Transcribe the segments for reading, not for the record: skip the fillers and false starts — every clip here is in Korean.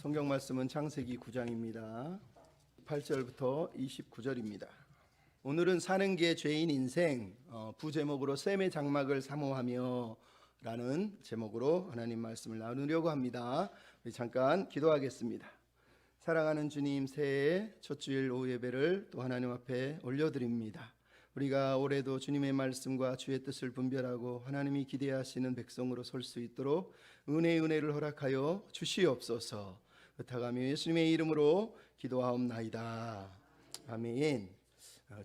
성경 말씀은 창세기 9장입니다. 8절부터 29절입니다. 오늘은 사는 게 죄인 인생, 부제목으로 셈의 장막을 사모하며 라는 제목으로 하나님 말씀을 나누려고 합니다. 우리 잠깐 기도하겠습니다. 사랑하는 주님, 새해 첫 주일 오후 예배를 또 하나님 앞에 올려드립니다. 우리가 올해도 주님의 말씀과 주의 뜻을 분별하고 하나님이 기대하시는 백성으로 설 수 있도록 은혜를 허락하여 주시옵소서. 부탁하며 예수님의 이름으로 기도하옵나이다. 아멘.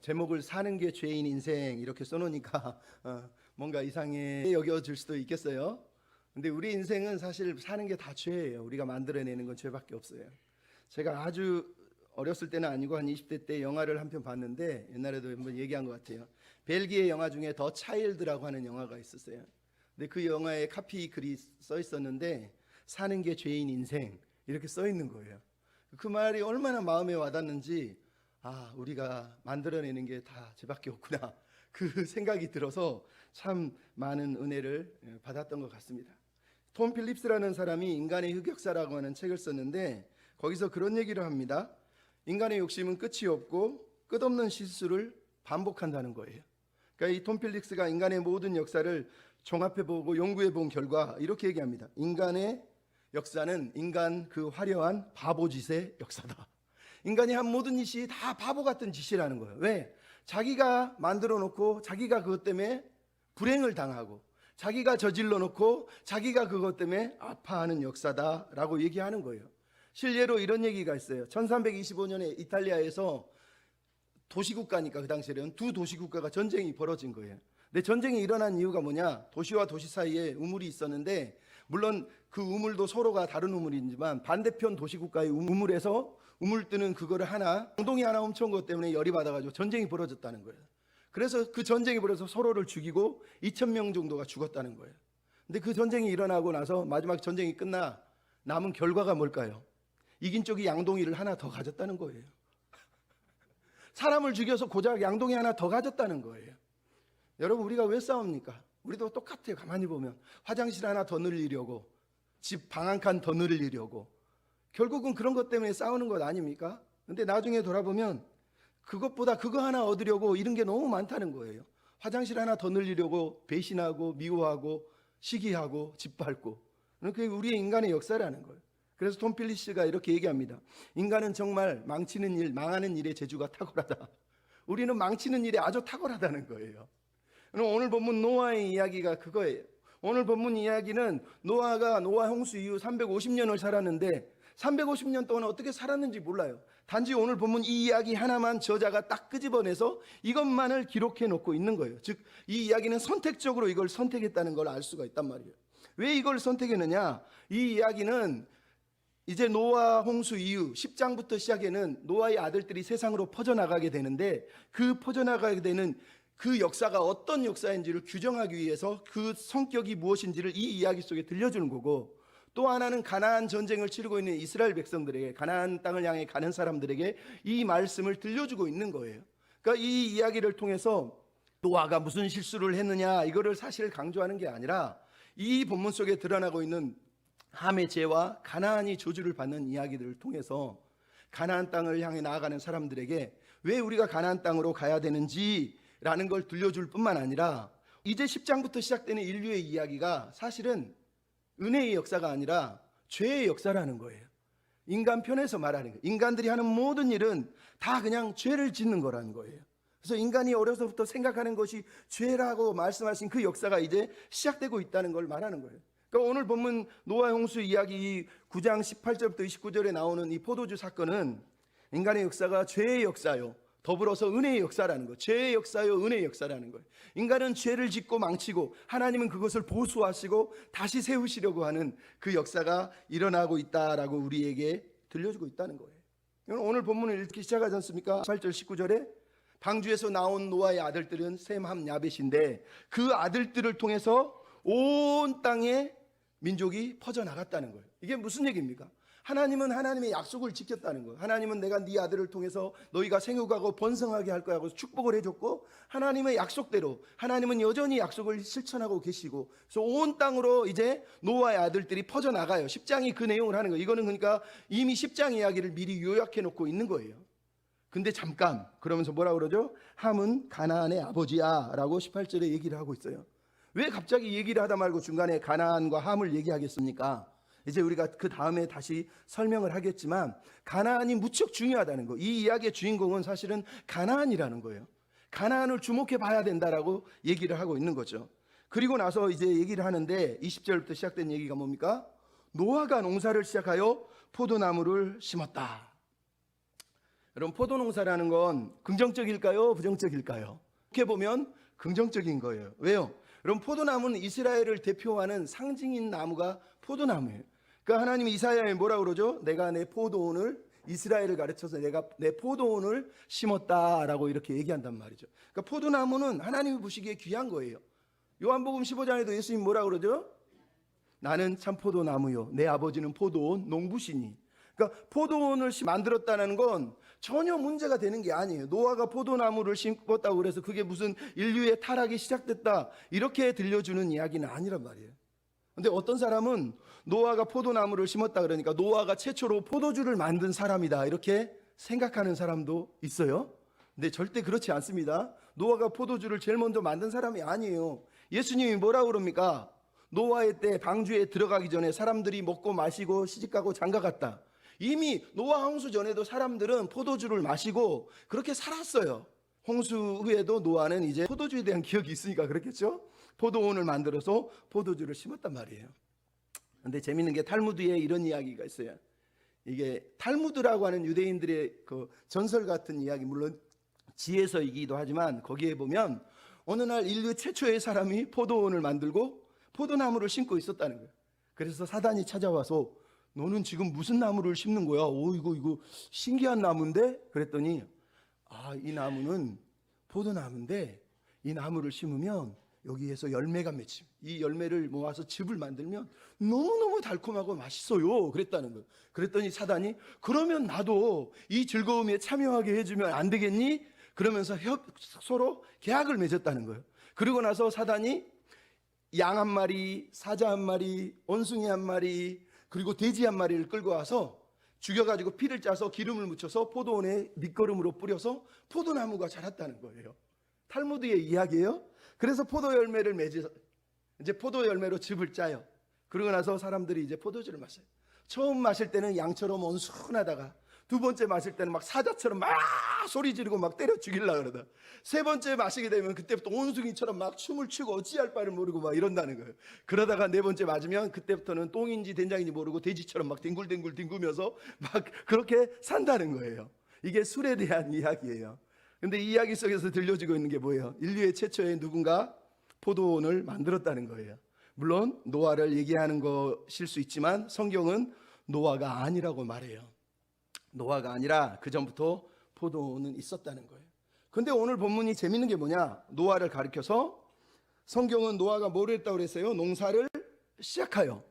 제목을 사는 게 죄인 인생 이렇게 써놓으니까 뭔가 이상해 여겨질 수도 있겠어요. 근데 우리 인생은 사실 사는 게 다 죄예요. 우리가 만들어내는 건 죄밖에 없어요. 제가 아주 어렸을 때는 아니고 한 20대 때 영화를 한 편 봤는데, 옛날에도 한번 얘기한 것 같아요. 벨기에 영화 중에 더 차일드라고 하는 영화가 있었어요. 근데 그 영화에 카피 글이 써 있었는데, 사는 게 죄인 인생 이렇게 써 있는 거예요. 그 말이 얼마나 마음에 와닿는지, 우리가 만들어내는 게 다 죄밖에 없구나, 그 생각이 들어서 참 많은 은혜를 받았던 것 같습니다. 톰 필립스라는 사람이 인간의 흑역사라고 하는 책을 썼는데, 거기서 그런 얘기를 합니다. 인간의 욕심은 끝이 없고 끝없는 실수를 반복한다는 거예요. 그러니까 이 톰 필립스가 인간의 모든 역사를 종합해보고 연구해본 결과 이렇게 얘기합니다. 인간의 역사는 인간 그 화려한 바보짓의 역사다. 인간이 한 모든 짓이 다 바보 같은 짓이라는 거예요. 왜? 자기가 만들어 놓고 자기가 그것 때문에 불행을 당하고, 자기가 저질러 놓고 자기가 그것 때문에 아파하는 역사다라고 얘기하는 거예요. 실례로 이런 얘기가 있어요. 1325년에 이탈리아에서 도시국가니까 그 당시에는 두 도시국가가 전쟁이 벌어진 거예요. 근데 전쟁이 일어난 이유가 뭐냐? 도시와 도시 사이에 우물이 있었는데, 물론 그 우물도 서로가 다른 우물이지만 반대편 도시국가의 우물에서 우물 뜨는 그거를 양동이 하나 훔쳐온 것 때문에 열이 받아가지고 전쟁이 벌어졌다는 거예요. 그래서 그 전쟁이 벌어서 서로를 죽이고 2,000명 정도가 죽었다는 거예요. 근데 그 전쟁이 일어나고 나서 마지막 전쟁이 끝나 남은 결과가 뭘까요? 이긴 쪽이 양동이를 하나 더 가졌다는 거예요. 사람을 죽여서 고작 양동이 하나 더 가졌다는 거예요. 여러분, 우리가 왜 싸웁니까? 우리도 똑같아요. 가만히 보면 화장실 하나 더 늘리려고, 집 방 한 칸 더 늘리려고, 결국은 그런 것 때문에 싸우는 것 아닙니까? 근데 나중에 돌아보면 그것보다 그거 하나 얻으려고 이런 게 너무 많다는 거예요. 화장실 하나 더 늘리려고 배신하고 미워하고 시기하고 짓밟고, 그게 우리의 인간의 역사라는 거예요. 그래서 톰 필립스가 이렇게 얘기합니다. 인간은 정말 망치는 일, 망하는 일의 재주가 탁월하다. 우리는 망치는 일에 아주 탁월하다는 거예요. 오늘 본문 노아의 이야기가 그거예요. 오늘 본문 이야기는 노아가 노아 홍수 이후 350년을 살았는데 350년 동안 어떻게 살았는지 몰라요. 단지 오늘 본문 이 이야기 하나만 저자가 딱 끄집어내서 이것만을 기록해 놓고 있는 거예요. 즉, 이 이야기는 선택적으로 이걸 선택했다는 걸 알 수가 있단 말이에요. 왜 이걸 선택했느냐? 이 이야기는 이제 노아 홍수 이후 10장부터 시작에는 노아의 아들들이 세상으로 퍼져나가게 되는데, 그 퍼져나가게 되는 그 역사가 어떤 역사인지를 규정하기 위해서 그 성격이 무엇인지를 이 이야기 속에 들려주는 거고, 또 하나는 가나안 전쟁을 치르고 있는 이스라엘 백성들에게, 가나안 땅을 향해 가는 사람들에게 이 말씀을 들려주고 있는 거예요. 그러니까 이 이야기를 통해서 노아가 무슨 실수를 했느냐 이거를 사실 강조하는 게 아니라, 이 본문 속에 드러나고 있는 함의 죄와 가나안이 저주를 받는 이야기들을 통해서 가나안 땅을 향해 나아가는 사람들에게 왜 우리가 가나안 땅으로 가야 되는지라는 걸 들려줄 뿐만 아니라, 이제 10장부터 시작되는 인류의 이야기가 사실은 은혜의 역사가 아니라 죄의 역사라는 거예요. 인간 편에서 말하는 거예요. 인간들이 하는 모든 일은 다 그냥 죄를 짓는 거라는 거예요. 그래서 인간이 어려서부터 생각하는 것이 죄라고 말씀하신 그 역사가 이제 시작되고 있다는 걸 말하는 거예요. 그러니까 오늘 본문 노아 홍수 이야기 9장 18절부터 29절에 나오는 이 포도주 사건은 인간의 역사가 죄의 역사요, 더불어서 은혜의 역사라는 거예요. 죄의 역사요, 은혜의 역사라는 거예요. 인간은 죄를 짓고 망치고 하나님은 그것을 보수하시고 다시 세우시려고 하는 그 역사가 일어나고 있다라고 우리에게 들려주고 있다는 거예요. 오늘 본문을 읽기 시작하지 않습니까? 8절 19절에 방주에서 나온 노아의 아들들은 셈, 함, 야벳인데 그 아들들을 통해서 온 땅에 민족이 퍼져나갔다는 거예요. 이게 무슨 얘기입니까? 하나님은 하나님의 약속을 지켰다는 거예요. 하나님은 내가 네 아들을 통해서 너희가 생육하고 번성하게 할 거야 하고 축복을 해줬고, 하나님의 약속대로 하나님은 여전히 약속을 실천하고 계시고, 그래서 온 땅으로 이제 노아의 아들들이 퍼져나가요. 10장이 그 내용을 하는 거예요. 이거는 그러니까 이미 10장 이야기를 미리 요약해 놓고 있는 거예요. 근데 잠깐 그러면서 뭐라 그러죠? 함은 가나안의 아버지야 라고 18절에 얘기를 하고 있어요. 왜 갑자기 얘기를 하다 말고 중간에 가나안과 함을 얘기하겠습니까? 이제 우리가 그 다음에 다시 설명을 하겠지만, 가나안이 무척 중요하다는 거, 이 이야기의 주인공은 사실은 가나안이라는 거예요. 가나안을 주목해 봐야 된다라고 얘기를 하고 있는 거죠. 그리고 나서 이제 얘기를 하는데 20절부터 시작된 얘기가 뭡니까? 노아가 농사를 시작하여 포도나무를 심었다. 여러분, 포도농사라는 건 긍정적일까요? 부정적일까요? 이렇게 보면 긍정적인 거예요. 왜요? 여러분, 포도나무는 이스라엘을 대표하는 상징인 나무가 포도나무예요. 그러니까 하나님이 이사야에 뭐라 그러죠? 내가 내 포도원을, 이스라엘을 가르쳐서 내가 내 포도원을 심었다라고 이렇게 얘기한단 말이죠. 그러니까 포도나무는 하나님이 보시기에 귀한 거예요. 요한복음 15장에도 예수님 뭐라 그러죠? 나는 참 포도나무요, 내 아버지는 포도원 농부시니. 그러니까 포도원을 만들었다는 건 전혀 문제가 되는 게 아니에요. 노아가 포도나무를 심었다고 그래서 그게 무슨 인류의 타락이 시작됐다 이렇게 들려주는 이야기는 아니란 말이에요. 근데 어떤 사람은 노아가 포도나무를 심었다 그러니까 노아가 최초로 포도주를 만든 사람이다 이렇게 생각하는 사람도 있어요. 근데 절대 그렇지 않습니다. 노아가 포도주를 제일 먼저 만든 사람이 아니에요. 예수님이 뭐라고 그럽니까? 노아의 때 방주에 들어가기 전에 사람들이 먹고 마시고 시집가고 장가갔다. 이미 노아 홍수 전에도 사람들은 포도주를 마시고 그렇게 살았어요. 홍수 후에도 노아는 이제 포도주에 대한 기억이 있으니까 그렇겠죠? 포도원을 만들어서 포도주를 심었단 말이에요. 근데 재밌는 게 탈무드에 이런 이야기가 있어요. 이게 탈무드라고 하는 유대인들의 그 전설 같은 이야기, 물론 지혜서이기도 하지만 거기에 보면 어느 날 인류 최초의 사람이 포도원을 만들고 포도나무를 심고 있었다는 거예요. 그래서 사단이 찾아와서 너는 지금 무슨 나무를 심는 거야? 오, 이거 신기한 나무인데? 그랬더니 이 나무는 포도나무인데 이 나무를 심으면 여기에서 열매가 맺힘. 이 열매를 모아서 즙을 만들면 너무너무 달콤하고 맛있어요. 그랬다는 거예요. 그랬더니 사단이 그러면 나도 이 즐거움에 참여하게 해주면 안 되겠니? 그러면서 서로 계약을 맺었다는 거예요. 그리고 나서 사단이 양 한 마리, 사자 한 마리, 원숭이 한 마리, 그리고 돼지 한 마리를 끌고 와서 죽여가지고 피를 짜서 기름을 묻혀서 포도원에 밑거름으로 뿌려서 포도나무가 자랐다는 거예요. 탈무드의 이야기예요. 그래서 포도 열매를 맺어서 이제 포도 열매로 즙을 짜요. 그러고 나서 사람들이 이제 포도주를 마셔요. 처음 마실 때는 양처럼 온순하다가 두 번째 마실 때는 막 사자처럼 막 소리 지르고 막 때려 죽이려고 그러다. 세 번째 마시게 되면 그때부터 온숭이처럼 막 춤을 추고 어찌할 바를 모르고 막 이런다는 거예요. 그러다가 네 번째 맞으면 그때부터는 똥인지 된장인지 모르고 돼지처럼 막 뒹굴뒹굴 뒹구면서 막 그렇게 산다는 거예요. 이게 술에 대한 이야기예요. 근데 이 이야기 속에서 들려지고 있는 게 뭐예요? 인류의 최초의 누군가 포도원을 만들었다는 거예요. 물론 노아를 얘기하는 것일 수 있지만 성경은 노아가 아니라고 말해요. 노아가 아니라 그 전부터 포도원은 있었다는 거예요. 근데 오늘 본문이 재밌는 게 뭐냐? 노아를 가리켜서 성경은 노아가 뭘 했다고 그랬어요? 농사를 시작하여.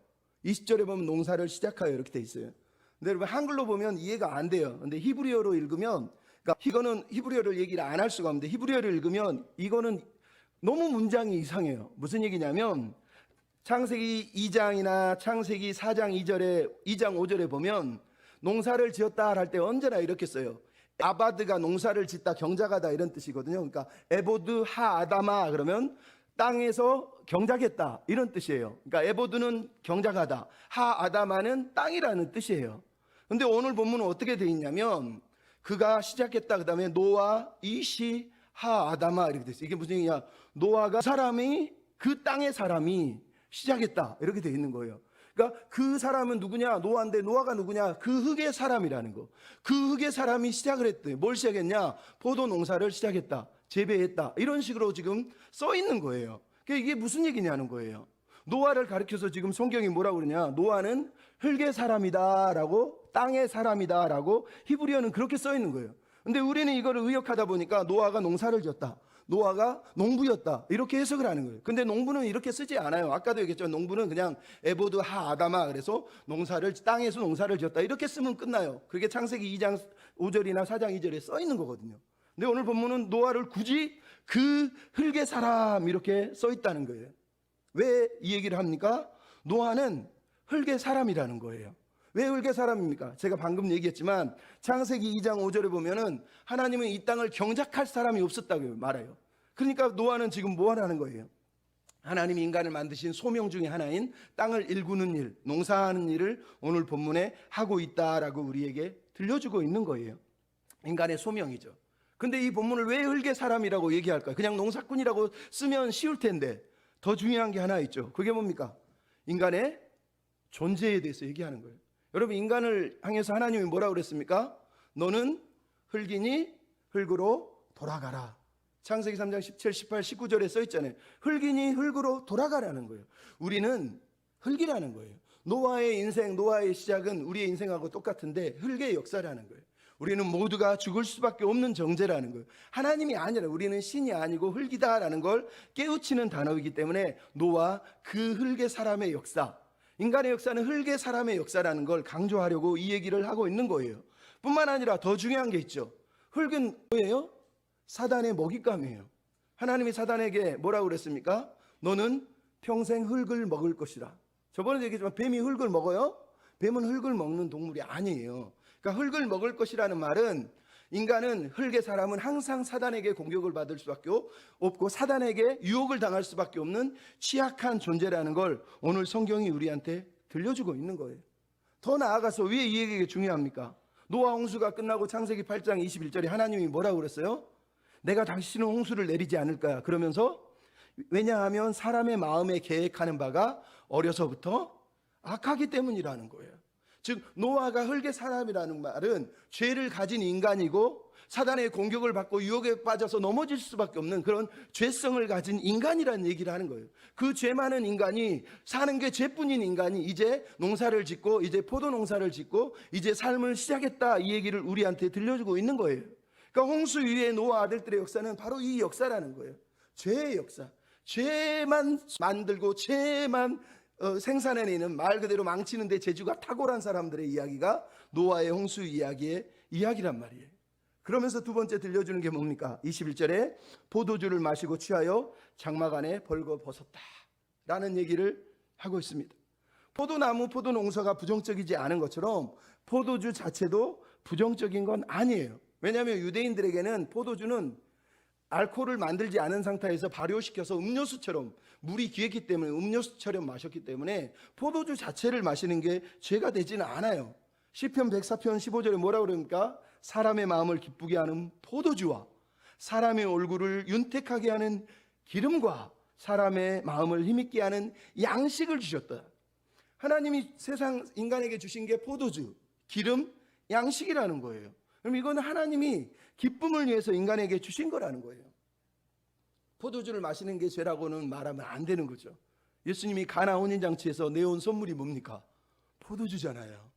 20절에 보면 농사를 시작하여 이렇게 돼 있어요. 근데 여러분 한글로 보면 이해가 안 돼요. 근데 히브리어로 읽으면, 그러니까 이거는 히브리어를 얘기를 안 할 수가 없는데 히브리어를 읽으면 이거는 너무 문장이 이상해요. 무슨 얘기냐면 창세기 2장이나 창세기 4장 2장 5절에 보면 농사를 지었다 할 때 언제나 이렇게 써요. 아바드가 농사를 짓다 경작하다 이런 뜻이거든요. 그러니까 에보드 하 아다마 그러면 땅에서 경작했다 이런 뜻이에요. 그러니까 에보드는 경작하다, 하 아다마는 땅이라는 뜻이에요. 근데 오늘 본문은 어떻게 돼 있냐면 그가 시작했다 그 다음에 노아 이시 하 아다마 이렇게 돼 있어요. 이게 무슨 얘기냐? 노아가 그 땅의 사람이 시작했다 이렇게 돼 있는 거예요. 그러니까 그 사람은 누구냐? 노아인데 노아가 누구냐? 그 흙의 사람이라는 거. 그 흙의 사람이 시작을 했대. 뭘 시작했냐? 포도 농사를 시작했다, 재배했다 이런 식으로 지금 써 있는 거예요. 그러니까 이게 무슨 얘기냐는 거예요. 노아를 가리켜서 지금 성경이 뭐라고 그러냐? 노아는 흙의 사람이다 라고, 땅의 사람이다 라고 히브리어는 그렇게 써 있는 거예요. 근데 우리는 이거를 의역하다 보니까 노아가 농사를 지었다, 노아가 농부였다 이렇게 해석을 하는 거예요. 근데 농부는 이렇게 쓰지 않아요. 아까도 얘기했죠. 농부는 그냥 에보드 하 아다마, 그래서 땅에서 농사를 지었다 이렇게 쓰면 끝나요. 그게 창세기 2장 5절이나 4장 2절에 써 있는 거거든요. 근데 오늘 본문은 노아를 굳이 그 흙의 사람 이렇게 써 있다는 거예요. 왜 이 얘기를 합니까? 노아는 흙의 사람이라는 거예요. 왜 흙의 사람입니까? 제가 방금 얘기했지만 창세기 2장 5절에 보면은 하나님은 이 땅을 경작할 사람이 없었다고 말해요. 그러니까 노아는 지금 뭐 하라는 거예요? 하나님이 인간을 만드신 소명 중에 하나인 땅을 일구는 일, 농사하는 일을 오늘 본문에 하고 있다라고 우리에게 들려주고 있는 거예요. 인간의 소명이죠. 근데 이 본문을 왜 흙의 사람이라고 얘기할까요? 그냥 농사꾼이라고 쓰면 쉬울 텐데 더 중요한 게 하나 있죠. 그게 뭡니까? 인간의 존재에 대해서 얘기하는 거예요. 여러분, 인간을 향해서 하나님이 뭐라고 그랬습니까? 너는 흙이니 흙으로 돌아가라. 창세기 3장 17, 18, 19절에 써 있잖아요. 흙이니 흙으로 돌아가라는 거예요. 우리는 흙이라는 거예요. 노아의 인생, 노아의 시작은 우리의 인생하고 똑같은데 흙의 역사라는 거예요. 우리는 모두가 죽을 수밖에 없는 정죄라는 거예요. 하나님이 아니라 우리는 신이 아니고 흙이다라는 걸 깨우치는 단어이기 때문에 노아, 그 흙의 사람의 역사, 인간의 역사는 흙의 사람의 역사라는 걸 강조하려고 이 얘기를 하고 있는 거예요. 뿐만 아니라 더 중요한 게 있죠. 흙은 뭐예요? 사단의 먹잇감이에요. 하나님이 사단에게 뭐라고 그랬습니까? 너는 평생 흙을 먹을 것이다. 저번에도 얘기했지만 뱀이 흙을 먹어요? 뱀은 흙을 먹는 동물이 아니에요. 그러니까 흙을 먹을 것이라는 말은 인간은, 흙의 사람은 항상 사단에게 공격을 받을 수밖에 없고 사단에게 유혹을 당할 수밖에 없는 취약한 존재라는 걸 오늘 성경이 우리한테 들려주고 있는 거예요. 더 나아가서 왜 이 얘기가 중요합니까? 노아 홍수가 끝나고 창세기 8장 21절에 하나님이 뭐라고 그랬어요? 내가 다시는 홍수를 내리지 않을 거야. 그러면서 왜냐하면 사람의 마음에 계획하는 바가 어려서부터 악하기 때문이라는 거예요. 즉 노아가 흙의 사람이라는 말은 죄를 가진 인간이고 사단의 공격을 받고 유혹에 빠져서 넘어질 수밖에 없는 그런 죄성을 가진 인간이라는 얘기를 하는 거예요. 그 죄 많은 인간이, 사는 게 죄뿐인 인간이 이제 농사를 짓고 이제 포도 농사를 짓고 이제 삶을 시작했다, 이 얘기를 우리한테 들려주고 있는 거예요. 그러니까 홍수 이후의 노아 아들들의 역사는 바로 이 역사라는 거예요. 죄의 역사. 죄만 만들고 죄만 생산해내는, 말 그대로 망치는데 재주가 탁월한 사람들의 이야기가 노아의 홍수 이야기의 이야기란 말이에요. 그러면서 두 번째 들려주는 게 뭡니까? 21절에 포도주를 마시고 취하여 장막 안에 벌거벗었다 라는 얘기를 하고 있습니다. 포도나무, 포도농사가 부정적이지 않은 것처럼 포도주 자체도 부정적인 건 아니에요. 왜냐하면 유대인들에게는 포도주는 알코올을 만들지 않은 상태에서 발효시켜서 음료수처럼, 물이 귀했기 때문에 음료수처럼 마셨기 때문에 포도주 자체를 마시는 게 죄가 되지는 않아요. 시편 104편 15절에 뭐라고 그럽니까? 사람의 마음을 기쁘게 하는 포도주와 사람의 얼굴을 윤택하게 하는 기름과 사람의 마음을 힘있게 하는 양식을 주셨다. 하나님이 세상 인간에게 주신 게 포도주, 기름, 양식이라는 거예요. 그럼 이거는 하나님이 기쁨을 위해서 인간에게 주신 거라는 거예요. 포도주를 마시는 게 죄라고는 말하면 안 되는 거죠. 예수님이 가나 혼인잔치에서 내온 선물이 뭡니까? 포도주잖아요.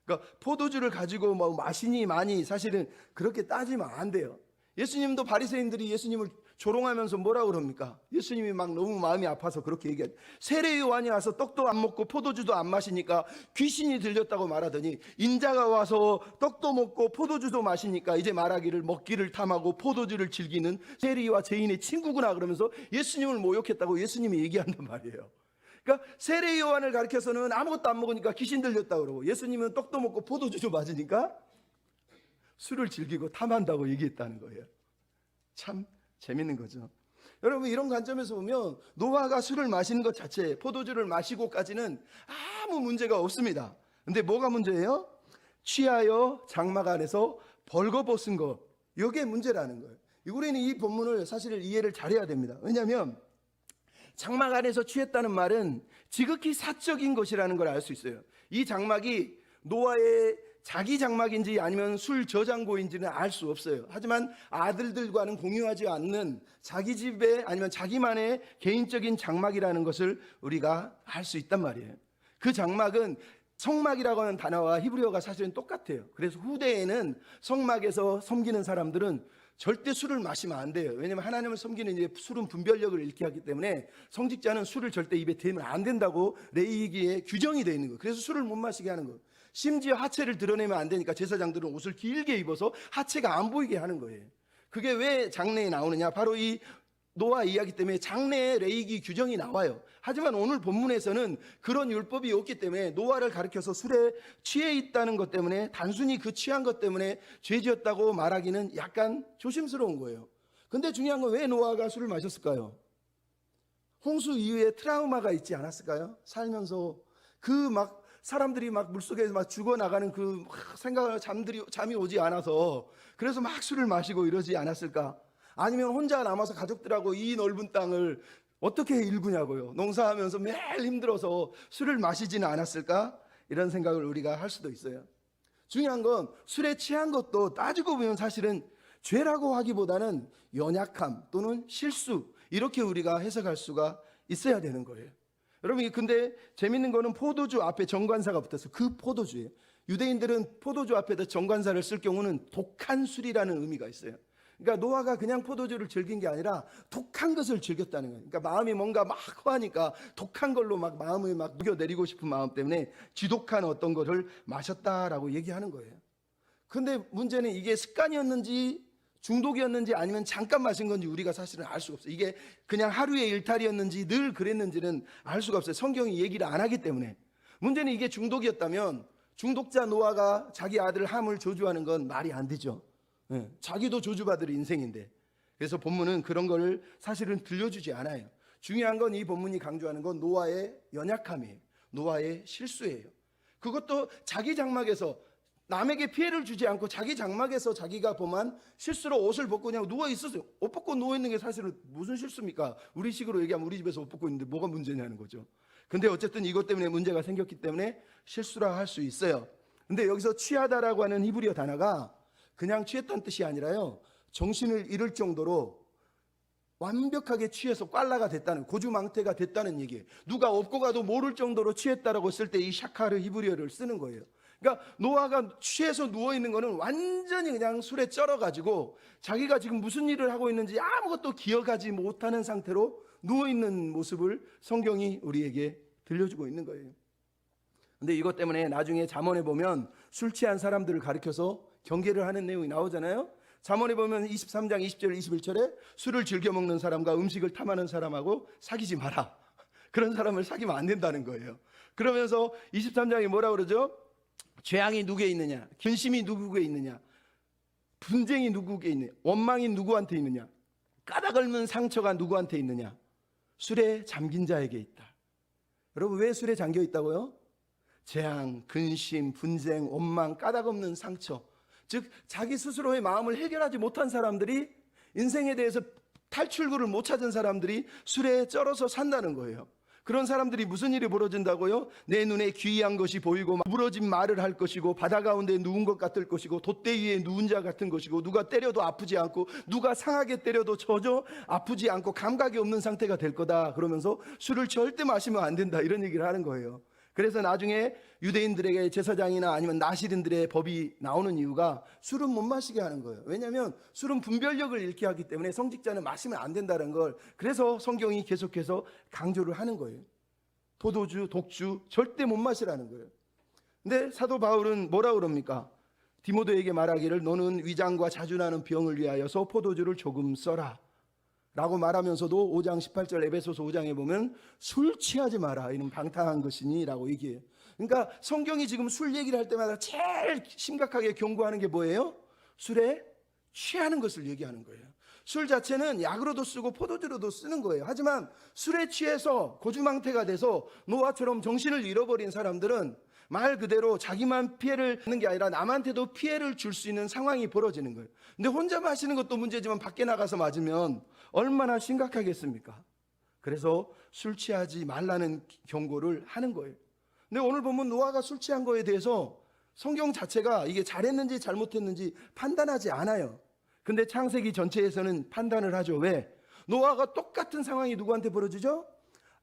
그러니까 포도주를 가지고 뭐 마시니 마니 사실은 그렇게 따지면 안 돼요. 예수님도 바리새인들이 예수님을 조롱하면서 뭐라고 그럽니까? 예수님이 막 너무 마음이 아파서 그렇게 얘기하죠. 세례 요한이 와서 떡도 안 먹고 포도주도 안 마시니까 귀신이 들렸다고 말하더니 인자가 와서 떡도 먹고 포도주도 마시니까 이제 말하기를 먹기를 탐하고 포도주를 즐기는 세리와 죄인의 친구구나 그러면서 예수님을 모욕했다고 예수님이 얘기한단 말이에요. 그러니까 세례 요한을 가리켜서는 아무것도 안 먹으니까 귀신 들렸다고 그러고 예수님은 떡도 먹고 포도주도 마시니까 술을 즐기고 탐한다고 얘기했다는 거예요. 참 재밌는 거죠. 여러분, 이런 관점에서 보면 노아가 술을 마시는 것 자체, 포도주를 마시고까지는 아무 문제가 없습니다. 근데 뭐가 문제예요? 취하여 장막 안에서 벌거벗은 것, 이게 문제라는 거예요. 우리는 이 본문을 사실 이해를 잘해야 됩니다. 왜냐하면 장막 안에서 취했다는 말은 지극히 사적인 것이라는 걸 알 수 있어요. 이 장막이 노아의 자기 장막인지 아니면 술 저장고인지는 알 수 없어요. 하지만 아들들과는 공유하지 않는 자기 집에 아니면 자기만의 개인적인 장막이라는 것을 우리가 알 수 있단 말이에요. 그 장막은 성막이라고 하는 단어와 히브리어가 사실은 똑같아요. 그래서 후대에는 성막에서 섬기는 사람들은 절대 술을 마시면 안 돼요. 왜냐하면 하나님을 섬기는 이제 술은 분별력을 잃게 하기 때문에 성직자는 술을 절대 입에 대면 안 된다고 레위기에 규정이 되어 있는 거예요. 그래서 술을 못 마시게 하는 거예요. 심지어 하체를 드러내면 안 되니까 제사장들은 옷을 길게 입어서 하체가 안 보이게 하는 거예요. 그게 왜 장래에 나오느냐? 바로 이 노아 이야기 때문에 장래에 레위기 규정이 나와요. 하지만 오늘 본문에서는 그런 율법이 없기 때문에 노아를 가리켜서 술에 취해 있다는 것 때문에 단순히 그 취한 것 때문에 죄지었다고 말하기는 약간 조심스러운 거예요. 근데 중요한 건 왜 노아가 술을 마셨을까요? 홍수 이후에 트라우마가 있지 않았을까요? 살면서 사람들이 물속에서 죽어나가는 생각을 잠이 오지 않아서 그래서 술을 마시고 이러지 않았을까? 아니면 혼자 남아서 가족들하고 이 넓은 땅을 어떻게 일구냐고요. 농사하면서 매일 힘들어서 술을 마시지는 않았을까? 이런 생각을 우리가 할 수도 있어요. 중요한 건 술에 취한 것도 따지고 보면 사실은 죄라고 하기보다는 연약함 또는 실수, 이렇게 우리가 해석할 수가 있어야 되는 거예요. 여러분, 근데 재밌는 거는 포도주 앞에 정관사가 붙어서 그 포도주예요. 유대인들은 포도주 앞에다 정관사를 쓸 경우는 독한 술이라는 의미가 있어요. 그러니까 노아가 그냥 포도주를 즐긴 게 아니라 독한 것을 즐겼다는 거예요. 그러니까 마음이 뭔가 허하니까 독한 걸로 마음을 녹여내리고 싶은 마음 때문에 지독한 어떤 것을 마셨다라고 얘기하는 거예요. 근데 문제는 이게 습관이었는지 중독이었는지 아니면 잠깐 마신 건지 우리가 사실은 알 수가 없어요. 이게 그냥 하루의 일탈이었는지 늘 그랬는지는 알 수가 없어요. 성경이 얘기를 안 하기 때문에. 문제는 이게 중독이었다면 중독자 노아가 자기 아들 함을 저주하는 건 말이 안 되죠. 자기도 저주받을 인생인데. 그래서 본문은 그런 거를 사실은 들려주지 않아요. 중요한 건 이 본문이 강조하는 건 노아의 연약함이에요. 노아의 실수예요. 그것도 자기 장막에서 남에게 피해를 주지 않고 자기 장막에서 자기가 범한 실수로 옷을 벗고 그냥 누워 있었어요. 옷 벗고 누워 있는 게 사실은 무슨 실수입니까? 우리 식으로 얘기하면 우리 집에서 옷 벗고 있는데 뭐가 문제냐는 거죠. 근데 어쨌든 이것 때문에 문제가 생겼기 때문에 실수라 할 수 있어요. 근데 여기서 취하다라고 하는 히브리어 단어가 그냥 취했다는 뜻이 아니라요, 정신을 잃을 정도로 완벽하게 취해서 꽐라가 됐다는, 고주망태가 됐다는 얘기예요. 누가 업고 가도 모를 정도로 취했다라고 쓸 때 이 샤카르 히브리어를 쓰는 거예요. 그러니까 노아가 취해서 누워있는 거는 완전히 그냥 술에 쩔어가지고 자기가 지금 무슨 일을 하고 있는지 아무것도 기억하지 못하는 상태로 누워있는 모습을 성경이 우리에게 들려주고 있는 거예요. 근데 이것 때문에 나중에 잠언에 보면 술 취한 사람들을 가리켜서 경계를 하는 내용이 나오잖아요. 잠언에 보면 23장 20절 21절에 술을 즐겨 먹는 사람과 음식을 탐하는 사람하고 사귀지 마라. 그런 사람을 사귀면 안 된다는 거예요. 그러면서 23장에 뭐라 그러죠? 재앙이 누구에 있느냐? 근심이 누구에게 있느냐? 분쟁이 누구에게 있느냐? 원망이 누구한테 있느냐? 까닭 없는 상처가 누구한테 있느냐? 술에 잠긴 자에게 있다. 여러분, 왜 술에 잠겨 있다고요? 재앙, 근심, 분쟁, 원망, 까닭 없는 상처, 즉 자기 스스로의 마음을 해결하지 못한 사람들이, 인생에 대해서 탈출구를 못 찾은 사람들이 술에 쩔어서 산다는 거예요. 그런 사람들이 무슨 일이 벌어진다고요? 내 눈에 기이한 것이 보이고 부러진 말을 할 것이고 바다 가운데 누운 것 같을 것이고 돛대 위에 누운 자 같은 것이고 누가 때려도 아프지 않고 누가 상하게 때려도 전혀 아프지 않고 감각이 없는 상태가 될 거다. 그러면서 술을 절대 마시면 안 된다, 이런 얘기를 하는 거예요. 그래서 나중에 유대인들에게 제사장이나 아니면 나실인들의 법이 나오는 이유가 술은 못 마시게 하는 거예요. 왜냐하면 술은 분별력을 잃게 하기 때문에 성직자는 마시면 안 된다는 걸, 그래서 성경이 계속해서 강조를 하는 거예요. 포도주, 독주 절대 못 마시라는 거예요. 근데 사도 바울은 뭐라 그럽니까? 디모데에게 말하기를 너는 위장과 자주나는 병을 위하여서 포도주를 조금 써라 라고 말하면서도 5장 18절 에베소서 5장에 보면 술 취하지 마라, 이는 방탕한 것이니 라고 얘기해요. 그러니까 성경이 지금 술 얘기를 할 때마다 제일 심각하게 경고하는 게 뭐예요? 술에 취하는 것을 얘기하는 거예요. 술 자체는 약으로도 쓰고 포도주로도 쓰는 거예요. 하지만 술에 취해서 고주망태가 돼서 노아처럼 정신을 잃어버린 사람들은 말 그대로 자기만 피해를 받는 게 아니라 남한테도 피해를 줄 수 있는 상황이 벌어지는 거예요. 근데 혼자 마시는 것도 문제지만 밖에 나가서 맞으면 얼마나 심각하겠습니까? 그래서 술 취하지 말라는 경고를 하는 거예요. 근데 오늘 보면 노아가 술 취한 거에 대해서 성경 자체가 이게 잘했는지 잘못했는지 판단하지 않아요. 근데 창세기 전체에서는 판단을 하죠. 왜? 노아가 똑같은 상황이 누구한테 벌어지죠?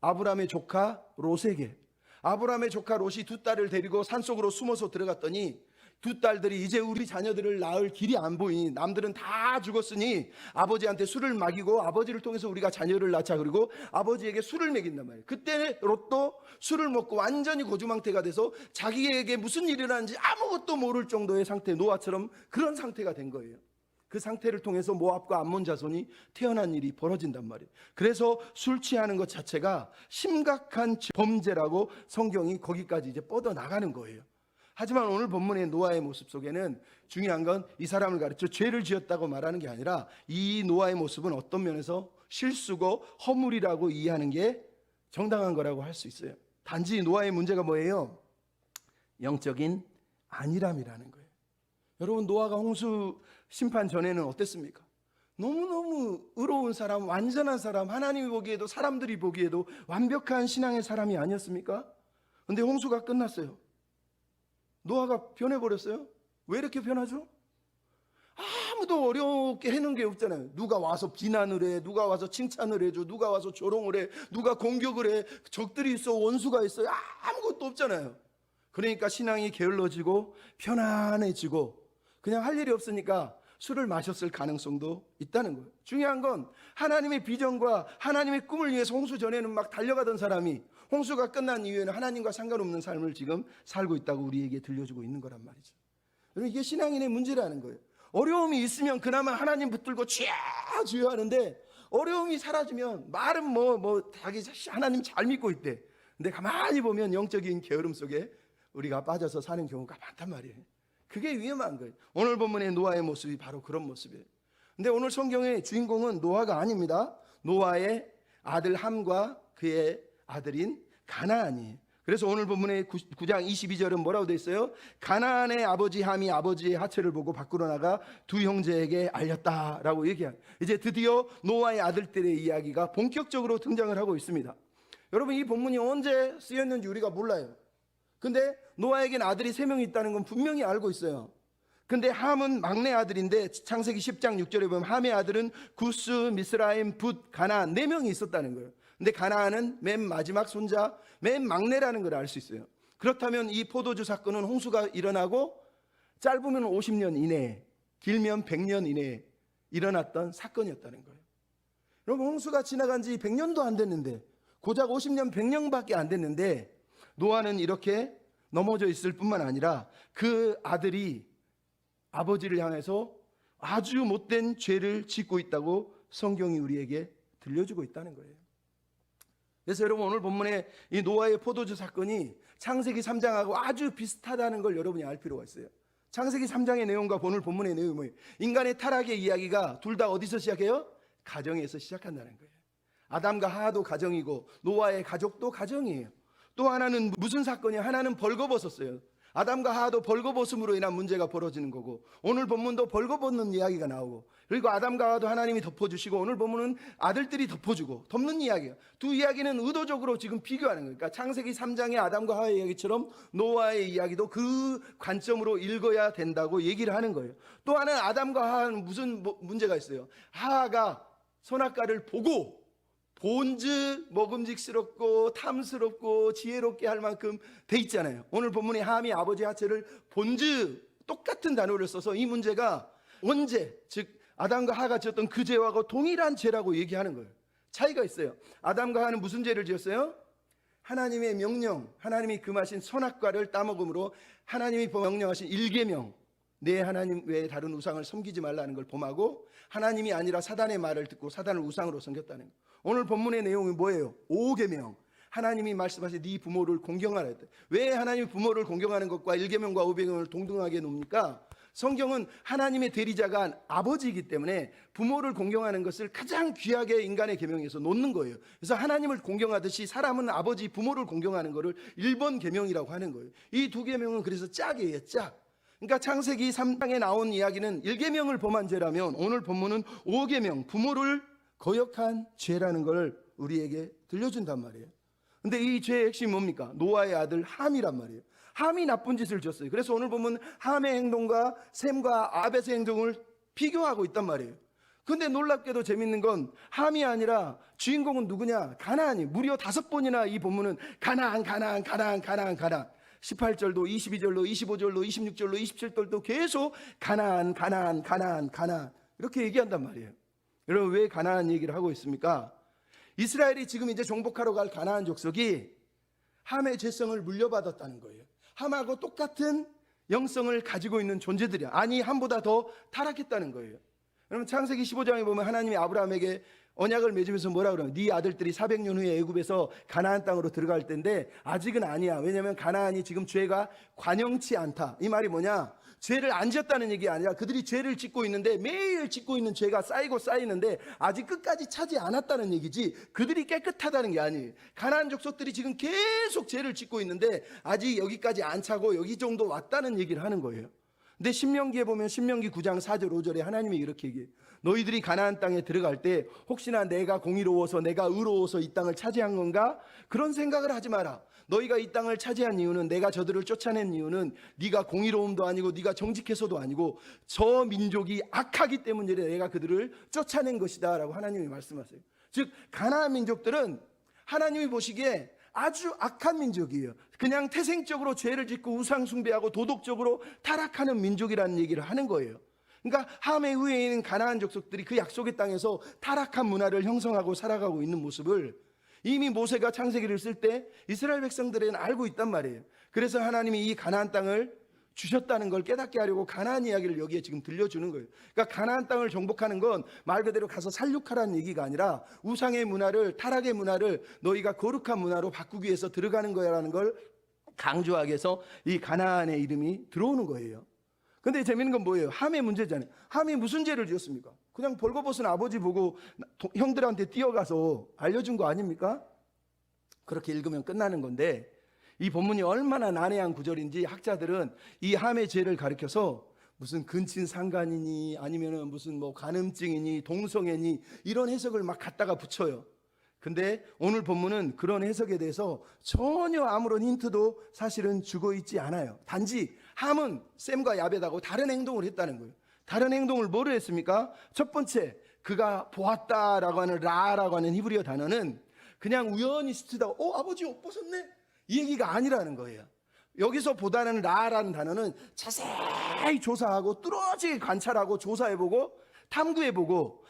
아브람의 조카 롯에게. 아브람의 조카 롯이 두 딸을 데리고 산속으로 숨어서 들어갔더니 두 딸들이 이제 우리 자녀들을 낳을 길이 안 보이니 남들은 다 죽었으니 아버지한테 술을 먹이고 아버지를 통해서 우리가 자녀를 낳자. 그리고 아버지에게 술을 먹인단 말이에요. 그때 롯도 술을 먹고 완전히 고주망태가 돼서 자기에게 무슨 일이 일어나는지 아무것도 모를 정도의 상태, 노아처럼 그런 상태가 된 거예요. 그 상태를 통해서 모압과 암몬 자손이 태어난 일이 벌어진단 말이에요. 그래서 술 취하는 것 자체가 심각한 범죄라고 성경이 거기까지 이제 뻗어나가는 거예요. 하지만 오늘 본문의 노아의 모습 속에는 중요한 건 이 사람을 가르쳐 죄를 지었다고 말하는 게 아니라 이 노아의 모습은 어떤 면에서 실수고 허물이라고 이해하는 게 정당한 거라고 할 수 있어요. 단지 노아의 문제가 뭐예요? 영적인 안일함이라는 거예요. 여러분, 노아가 홍수 심판 전에는 어땠습니까? 너무너무 의로운 사람, 완전한 사람, 하나님이 보기에도 사람들이 보기에도 완벽한 신앙의 사람이 아니었습니까? 근데 홍수가 끝났어요. 노아가 변해버렸어요. 왜 이렇게 변하죠? 아무도 어렵게 해놓은 게 없잖아요. 누가 와서 비난을 해, 누가 와서 칭찬을 해줘, 누가 와서 조롱을 해, 누가 공격을 해, 적들이 있어, 원수가 있어요. 아무것도 없잖아요. 그러니까 신앙이 게을러지고 편안해지고 그냥 할 일이 없으니까 술을 마셨을 가능성도 있다는 거예요. 중요한 건 하나님의 비전과 하나님의 꿈을 위해서 홍수 전에는 막 달려가던 사람이 홍수가 끝난 이후에는 하나님과 상관없는 삶을 지금 살고 있다고 우리에게 들려주고 있는 거란 말이죠. 여러분, 이게 신앙인의 문제라는 거예요. 어려움이 있으면 그나마 하나님 붙들고 주여 주여 하는데 어려움이 사라지면 말은 자기 하나님 잘 믿고 있대. 근데 가만히 보면 영적인 게으름 속에 우리가 빠져서 사는 경우가 많단 말이에요. 그게 위험한 거예요. 오늘 본문의 노아의 모습이 바로 그런 모습이에요. 근데 오늘 성경의 주인공은 노아가 아닙니다. 노아의 아들 함과 그의 아들인 가나안이에요. 그래서 오늘 본문의 9장 22절은 뭐라고 돼 있어요? 가나안의 아버지 함이 아버지의 하체를 보고 밖으로 나가 두 형제에게 알렸다라고 얘기해요. 이제 드디어 노아의 아들들의 이야기가 본격적으로 등장을 하고 있습니다. 여러분, 이 본문이 언제 쓰였는지 우리가 몰라요. 근데 노아에겐 아들이 3명이 있다는 건 분명히 알고 있어요. 근데 함은 막내 아들인데 창세기 10장 6절에 보면 함의 아들은 구스, 미스라임, 붓, 가나안 4명이 있었다는 거예요. 근데 가나안은 맨 마지막 손자, 맨 막내라는 걸 알 수 있어요. 그렇다면 이 포도주 사건은 홍수가 일어나고 짧으면 50년 이내에, 길면 100년 이내에 일어났던 사건이었다는 거예요. 여러분, 홍수가 지나간 지 100년도 안 됐는데, 고작 50년, 100년밖에 안 됐는데 노아는 이렇게 넘어져 있을 뿐만 아니라 그 아들이 아버지를 향해서 아주 못된 죄를 짓고 있다고 성경이 우리에게 들려주고 있다는 거예요. 그래서 여러분, 오늘 본문의 이 노아의 포도주 사건이 창세기 3장하고 아주 비슷하다는 걸 여러분이 알 필요가 있어요. 창세기 3장의 내용과 오늘 본문의 내용이 뭐예요? 인간의 타락의 이야기가 둘 다 어디서 시작해요? 가정에서 시작한다는 거예요. 아담과 하와도 가정이고 노아의 가족도 가정이에요. 또 하나는 무슨 사건이에요? 하나는 벌거벗었어요. 아담과 하와도 벌거벗음으로 인한 문제가 벌어지는 거고, 오늘 본문도 벌거벗는 이야기가 나오고, 그리고 아담과 하와도 하나님이 덮어주시고, 오늘 본문은 아들들이 덮어주고 덮는 이야기예요. 두 이야기는 의도적으로 지금 비교하는 거예요. 그러니까 창세기 3장의 아담과 하와의 이야기처럼 노아의 이야기도 그 관점으로 읽어야 된다고 얘기를 하는 거예요. 또 하나는 아담과 하와는 무슨 문제가 있어요? 하와가 선악과를 보고 본즉 먹음직스럽고 탐스럽고 지혜롭게 할 만큼 돼 있잖아요. 오늘 본문에 함이 아버지 하체를 본즉 똑같은 단어를 써서 이 문제가 언제, 즉 아담과 하와가 지었던 그 죄하고 동일한 죄라고 얘기하는 거예요. 차이가 있어요. 아담과 하와는 무슨 죄를 지었어요? 하나님의 명령, 하나님이 금하신 선악과를 따먹음으로 하나님이 명령하신 일계명, 내 하나님 외에 다른 우상을 섬기지 말라는 걸 범하고 하나님이 아니라 사단의 말을 듣고 사단을 우상으로 섬겼다는 거예요. 오늘 본문의 내용이 뭐예요? 5계명. 하나님이 말씀하신 네 부모를 공경하라 했다. 왜 하나님이 부모를 공경하는 것과 1계명과 5계명을 동등하게 놓습니까? 성경은 하나님의 대리자가 아버지이기 때문에 부모를 공경하는 것을 가장 귀하게 인간의 계명에서 놓는 거예요. 그래서 하나님을 공경하듯이 사람은 아버지 부모를 공경하는 것을 1번 계명이라고 하는 거예요. 이 두 계명은 그래서 짝이에요, 짝. 그러니까 창세기 3장에 나온 이야기는 1계명을 범한 죄라면 오늘 본문은 5계명, 부모를 거역한 죄라는 걸 우리에게 들려준단 말이에요. 근데 이 죄의 핵심이 뭡니까? 노아의 아들 함이란 말이에요. 함이 나쁜 짓을 졌어요. 그래서 오늘 보면 함의 행동과 셈과 아벳의 행동을 비교하고 있단 말이에요. 근데 놀랍게도 재밌는 건 함이 아니라 주인공은 누구냐? 가나안이. 무려 5번이나 이 본문은 가나안. 18절도 22절로 25절로 26절로 27절도 계속 가나안 가나안 가나안 가나안 이렇게 얘기한단 말이에요. 여러분 왜 가나안 얘기를 하고 있습니까? 이스라엘이 지금 이제 정복하러 갈 가나안 족속이 함의 죄성을 물려받았다는 거예요. 함하고 똑같은 영성을 가지고 있는 존재들이야. 아니 함보다 더 타락했다는 거예요. 여러분 창세기 15장에 보면 하나님이 아브라함에게 언약을 맺으면서 뭐라 그러면 네 아들들이 400년 후에 애굽에서 가나안 땅으로 들어갈 텐데 아직은 아니야. 왜냐하면 가나안이 지금 죄가 관영치 않다. 이 말이 뭐냐? 죄를 안 지었다는 얘기 아니라 그들이 죄를 짓고 있는데 매일 짓고 있는 죄가 쌓이고 쌓이는데 아직 끝까지 차지 않았다는 얘기지 그들이 깨끗하다는 게 아니에요. 가나안 족속들이 지금 계속 죄를 짓고 있는데 아직 여기까지 안 차고 여기 정도 왔다는 얘기를 하는 거예요. 근데 신명기에 보면 신명기 9장 4절 5절에 하나님이 이렇게 얘기해요. 너희들이 가나안 땅에 들어갈 때 혹시나 내가 공의로워서 내가 의로워서 이 땅을 차지한 건가? 그런 생각을 하지 마라. 너희가 이 땅을 차지한 이유는 내가 저들을 쫓아낸 이유는 네가 공의로움도 아니고 네가 정직해서도 아니고 저 민족이 악하기 때문에 내가 그들을 쫓아낸 것이다 라고 하나님이 말씀하세요. 즉 가나안 민족들은 하나님이 보시기에 아주 악한 민족이에요. 그냥 태생적으로 죄를 짓고 우상 숭배하고 도덕적으로 타락하는 민족이라는 얘기를 하는 거예요. 그러니까 함의 후에 있는 가나안 족속들이 그 약속의 땅에서 타락한 문화를 형성하고 살아가고 있는 모습을 이미 모세가 창세기를 쓸 때 이스라엘 백성들은 알고 있단 말이에요. 그래서 하나님이 이 가나안 땅을 주셨다는 걸 깨닫게 하려고 가나안 이야기를 여기에 지금 들려주는 거예요. 그러니까 가나안 땅을 정복하는 건 말 그대로 가서 살육하라는 얘기가 아니라 우상의 문화를, 타락의 문화를 너희가 거룩한 문화로 바꾸기 위해서 들어가는 거야라는 걸 강조하기 위해서 이 가나안의 이름이 들어오는 거예요. 근데 재밌는 건 뭐예요? 함의 문제잖아요. 함이 무슨 죄를 지었습니까? 그냥 벌거벗은 아버지 보고 형들한테 뛰어가서 알려준 거 아닙니까? 그렇게 읽으면 끝나는 건데 이 본문이 얼마나 난해한 구절인지 학자들은 이 함의 죄를 가리켜서 무슨 근친 상간이니 아니면은 무슨 뭐 간음증이니 동성애니 이런 해석을 막 갖다가 붙여요. 근데 오늘 본문은 그런 해석에 대해서 전혀 아무런 힌트도 사실은 주고 있지 않아요. 단지 함은 셈과 야벳하고 다른 행동을 했다는 거예요. 다른 행동을 뭐를 했습니까? 첫 번째, 그가 보았다라고 하는 라라고 하는 히브리어 단어는 그냥 우연히 스치다가 아버지 옷 벗었네? 이 얘기가 아니라는 거예요. 여기서 보다는 라라는 단어는 자세히 조사하고 뚫어지게 관찰하고 조사해보고 탐구해보고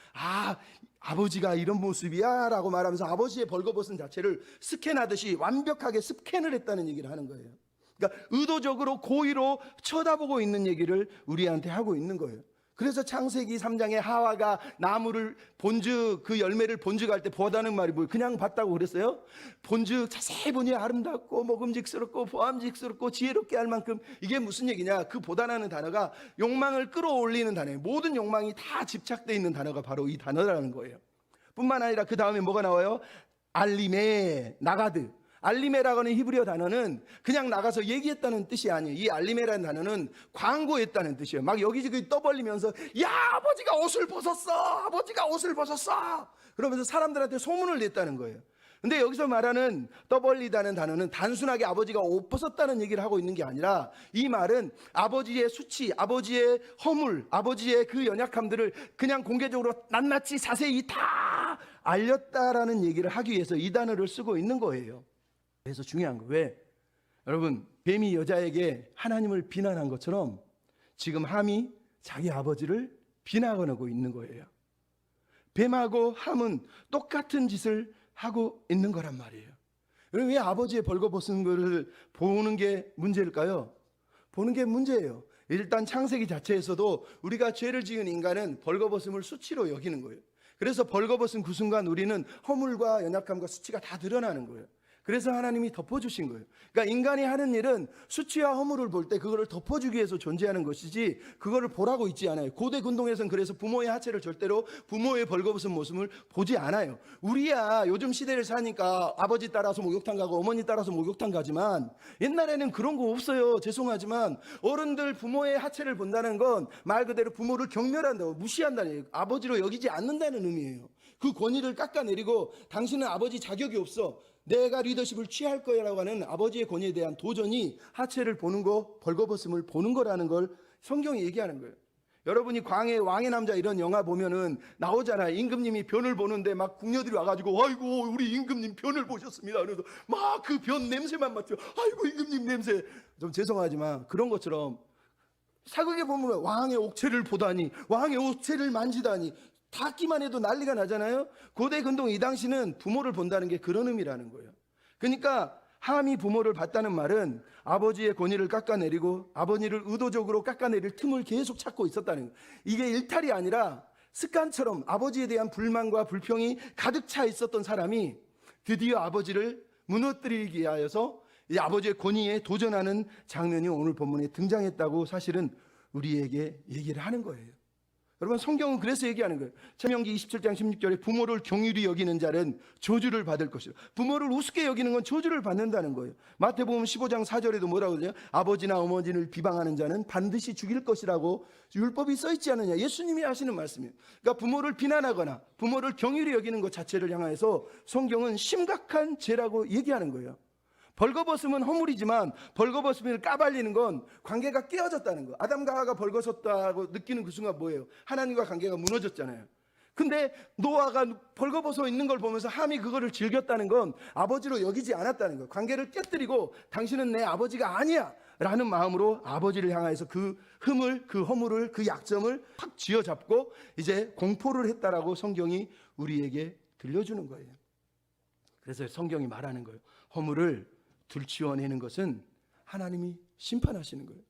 아버지가 이런 모습이야 라고 말하면서 아버지의 벌거벗은 자체를 스캔하듯이 완벽하게 스캔을 했다는 얘기를 하는 거예요. 그러니까 의도적으로 고의로 쳐다보고 있는 얘기를 우리한테 하고 있는 거예요. 그래서 창세기 3장에 하와가 나무를 본즉 그 열매를 본즉할 때 보다는 말이 뭐예요? 그냥 봤다고 그랬어요? 본즉 자세히 보니 아름답고 먹음직스럽고 보암직스럽고 지혜롭게 할 만큼 이게 무슨 얘기냐? 그 보다라는 단어가 욕망을 끌어올리는 단어예요. 모든 욕망이 다 집착되어 있는 단어가 바로 이 단어라는 거예요. 뿐만 아니라 그 다음에 뭐가 나와요? 알리메, 나가드. 알리메라고 하는 히브리어 단어는 그냥 나가서 얘기했다는 뜻이 아니에요. 이 알리메라는 단어는 광고했다는 뜻이에요. 막 여기저기 떠벌리면서 야 아버지가 옷을 벗었어, 아버지가 옷을 벗었어 그러면서 사람들한테 소문을 냈다는 거예요. 근데 여기서 말하는 떠벌리다는 단어는 단순하게 아버지가 옷 벗었다는 얘기를 하고 있는 게 아니라 이 말은 아버지의 수치, 아버지의 허물, 아버지의 그 연약함들을 그냥 공개적으로 낱낱이 자세히 다 알렸다라는 얘기를 하기 위해서 이 단어를 쓰고 있는 거예요. 그래서 중요한 거 왜? 여러분 뱀이 여자에게 하나님을 비난한 것처럼 지금 함이 자기 아버지를 비난하고 있는 거예요. 뱀하고 함은 똑같은 짓을 하고 있는 거란 말이에요. 여러분 왜 아버지의 벌거벗은 것을 보는 게 문제일까요? 보는 게 문제예요. 일단 창세기 자체에서도 우리가 죄를 지은 인간은 벌거벗음을 수치로 여기는 거예요. 그래서 벌거벗은 그 순간 우리는 허물과 연약함과 수치가 다 드러나는 거예요. 그래서 하나님이 덮어주신 거예요. 그러니까 인간이 하는 일은 수치와 허물을 볼 때 그거를 덮어주기 위해서 존재하는 것이지 그거를 보라고 있지 않아요. 고대 근동에서는 그래서 부모의 하체를 절대로 부모의 벌거벗은 모습을 보지 않아요. 우리야 요즘 시대를 사니까 아버지 따라서 목욕탕 가고 어머니 따라서 목욕탕 가지만 옛날에는 그런 거 없어요. 죄송하지만 어른들 부모의 하체를 본다는 건 말 그대로 부모를 경멸한다고 무시한다는 얘기예요. 아버지로 여기지 않는다는 의미예요. 그 권위를 깎아내리고 당신은 아버지 자격이 없어, 내가 리더십을 취할 거야 라고 하는 아버지의 권위에 대한 도전이 하체를 보는 거, 벌거벗음을 보는 거라는 걸 성경이 얘기하는 거예요. 여러분이 광해 왕의 남자 이런 영화 보면은 나오잖아요. 임금님이 변을 보는데 막 궁녀들이 와가지고 아이고 우리 임금님 변을 보셨습니다. 그래서 막 그 변 냄새만 맡죠. 아이고 임금님 냄새. 좀 죄송하지만 그런 것처럼 사극에 보면 왕의 옥체를 보다니, 왕의 옥체를 만지다니, 닿기만 해도 난리가 나잖아요. 고대 근동 이 당시는 부모를 본다는 게 그런 의미라는 거예요. 그러니까 함이 부모를 봤다는 말은 아버지의 권위를 깎아내리고 아버지를 의도적으로 깎아내릴 틈을 계속 찾고 있었다는 거예요. 이게 일탈이 아니라 습관처럼 아버지에 대한 불만과 불평이 가득 차 있었던 사람이 드디어 아버지를 무너뜨리기 위하여서 이 아버지의 권위에 도전하는 장면이 오늘 본문에 등장했다고 사실은 우리에게 얘기를 하는 거예요. 여러분 성경은 그래서 얘기하는 거예요.申命기 27장 16절에 부모를 긍휼히 여기는 자는 저주를 받을 것이다. 부모를 우습게 여기는 건 저주를 받는다는 거예요. 마태복음 15장 4절에도 뭐라고 그러냐? 아버지나 어머니를 비방하는 자는 반드시 죽일 것이라고 율법이 써 있지 않느냐. 예수님이 하시는 말씀이에요. 그러니까 부모를 비난하거나 부모를 긍휼히 여기는 것 자체를 향해서 성경은 심각한 죄라고 얘기하는 거예요. 벌거벗으면 허물이지만 벌거벗음을 까발리는 건 관계가 깨어졌다는 거. 아담과 하와가 벌거벗었다고 느끼는 그 순간 뭐예요? 하나님과 관계가 무너졌잖아요. 근데 노아가 벌거벗어 있는 걸 보면서 함이 그거를 즐겼다는 건 아버지로 여기지 않았다는 거예요. 관계를 깨뜨리고 당신은 내 아버지가 아니야 라는 마음으로 아버지를 향해서 그 흠을, 그 허물을, 그 약점을 팍 쥐어잡고 이제 공포를 했다라고 성경이 우리에게 들려주는 거예요. 그래서 성경이 말하는 거예요. 허물을 들추어내는 것은 하나님이 심판하시는 거예요.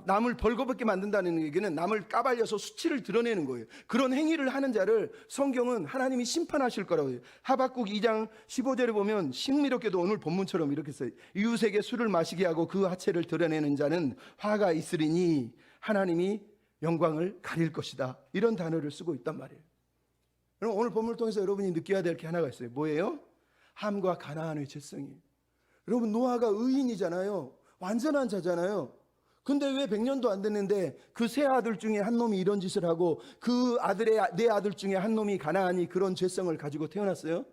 남을 벌거벗게 만든다는 얘기는 남을 까발려서 수치를 드러내는 거예요. 그런 행위를 하는 자를 성경은 하나님이 심판하실 거라고 해요. 하박국 2장 15절에 보면 신미롭게도 오늘 본문처럼 이렇게 써요. 이웃에게 술을 마시게 하고 그 하체를 드러내는 자는 화가 있으리니 하나님이 영광을 가릴 것이다. 이런 단어를 쓰고 있단 말이에요. 그럼 오늘 본문을 통해서 여러분이 느껴야 될 게 하나가 있어요. 뭐예요? 함과 가나안의 죄성이에요. 여러분 노아가 의인이잖아요. 완전한 자잖아요. 근데 왜 100년도 안 됐는데 그 세 아들 중에 한 놈이 이런 짓을 하고 그 네 아들 중에 한 놈이 가나안이 그런 죄성을 가지고 태어났어요?